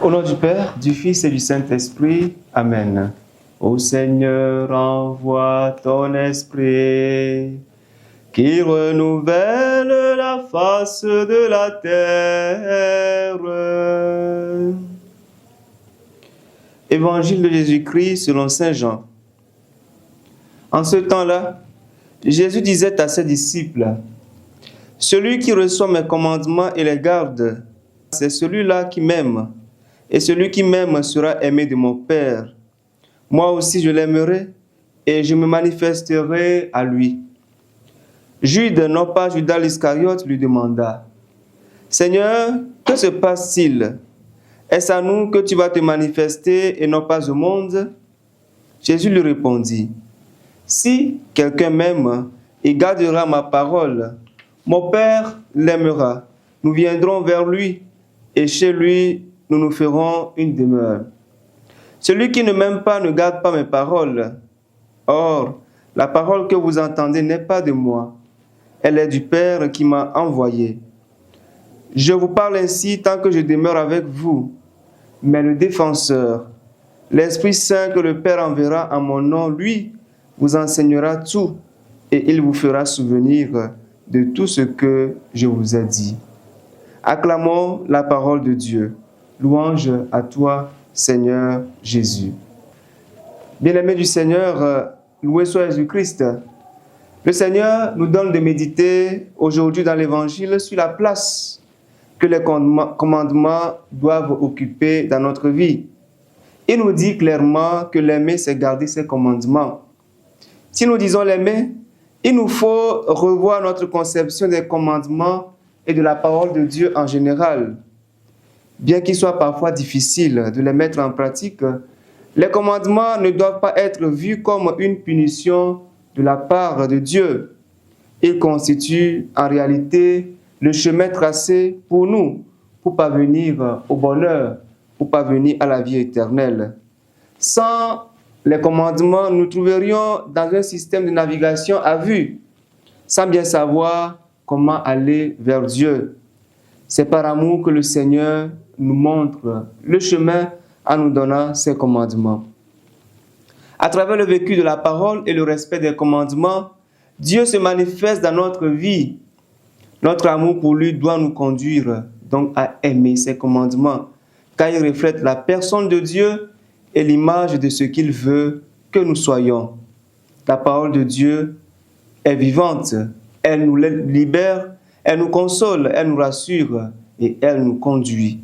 Au nom du Père, du Fils et du Saint-Esprit. Amen. Ô Seigneur, envoie ton esprit, qui renouvelle la face de la terre. Évangile de Jésus-Christ selon saint Jean. En ce temps-là, Jésus disait à ses disciples, « Celui qui reçoit mes commandements et les garde, c'est celui-là qui m'aime. Et celui qui m'aime sera aimé de mon Père. Moi aussi je l'aimerai et je me manifesterai à lui. » Jude, non pas Judas l'Iscariote, lui demanda, « Seigneur, que se passe-t-il? Est-ce à nous que tu vas te manifester et non pas au monde? » Jésus lui répondit, « Si quelqu'un m'aime et gardera ma parole, mon Père l'aimera. Nous viendrons vers lui et chez lui nous nous ferons une demeure. Celui qui ne m'aime pas ne garde pas mes paroles. Or, la parole que vous entendez n'est pas de moi. Elle est du Père qui m'a envoyé. Je vous parle ainsi tant que je demeure avec vous. Mais le défenseur, l'Esprit Saint que le Père enverra en mon nom, lui, vous enseignera tout et il vous fera souvenir de tout ce que je vous ai dit. Acclamons la parole de Dieu. Louange à toi, Seigneur Jésus. Bien-aimés du Seigneur, loué soit Jésus-Christ. Le Seigneur nous donne de méditer aujourd'hui dans l'Évangile sur la place que les commandements doivent occuper dans notre vie. Il nous dit clairement que l'aimer, c'est garder ses commandements. Si nous disons l'aimer, il nous faut revoir notre conception des commandements et de la parole de Dieu en général. Bien qu'il soit parfois difficile de les mettre en pratique, les commandements ne doivent pas être vus comme une punition de la part de Dieu. Ils constituent en réalité le chemin tracé pour nous, pour parvenir au bonheur, pour parvenir à la vie éternelle. Sans les commandements, nous trouverions dans un système de navigation à vue, sans bien savoir comment aller vers Dieu. C'est par amour que le Seigneur nous montre le chemin en nous donnant ses commandements. À travers le vécu de la parole et le respect des commandements, Dieu se manifeste dans notre vie. Notre amour pour lui doit nous conduire donc à aimer ses commandements, car il reflète la personne de Dieu et l'image de ce qu'il veut que nous soyons. La parole de Dieu est vivante, elle nous libère, elle nous console, elle nous rassure et elle nous conduit.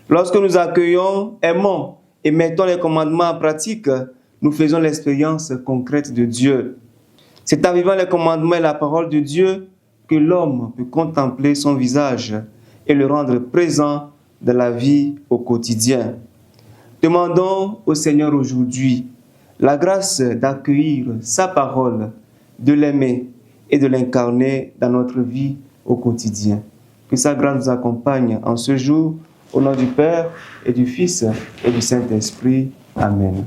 Lorsque nous accueillons, aimons et mettons les commandements en pratique, nous faisons l'expérience concrète de Dieu. C'est en vivant les commandements et la parole de Dieu que l'homme peut contempler son visage et le rendre présent dans la vie au quotidien. Demandons au Seigneur aujourd'hui la grâce d'accueillir sa parole, de l'aimer et de l'incarner dans notre vie au quotidien. Que sa grâce nous accompagne en ce jour, au nom du Père et du Fils et du Saint-Esprit. Amen.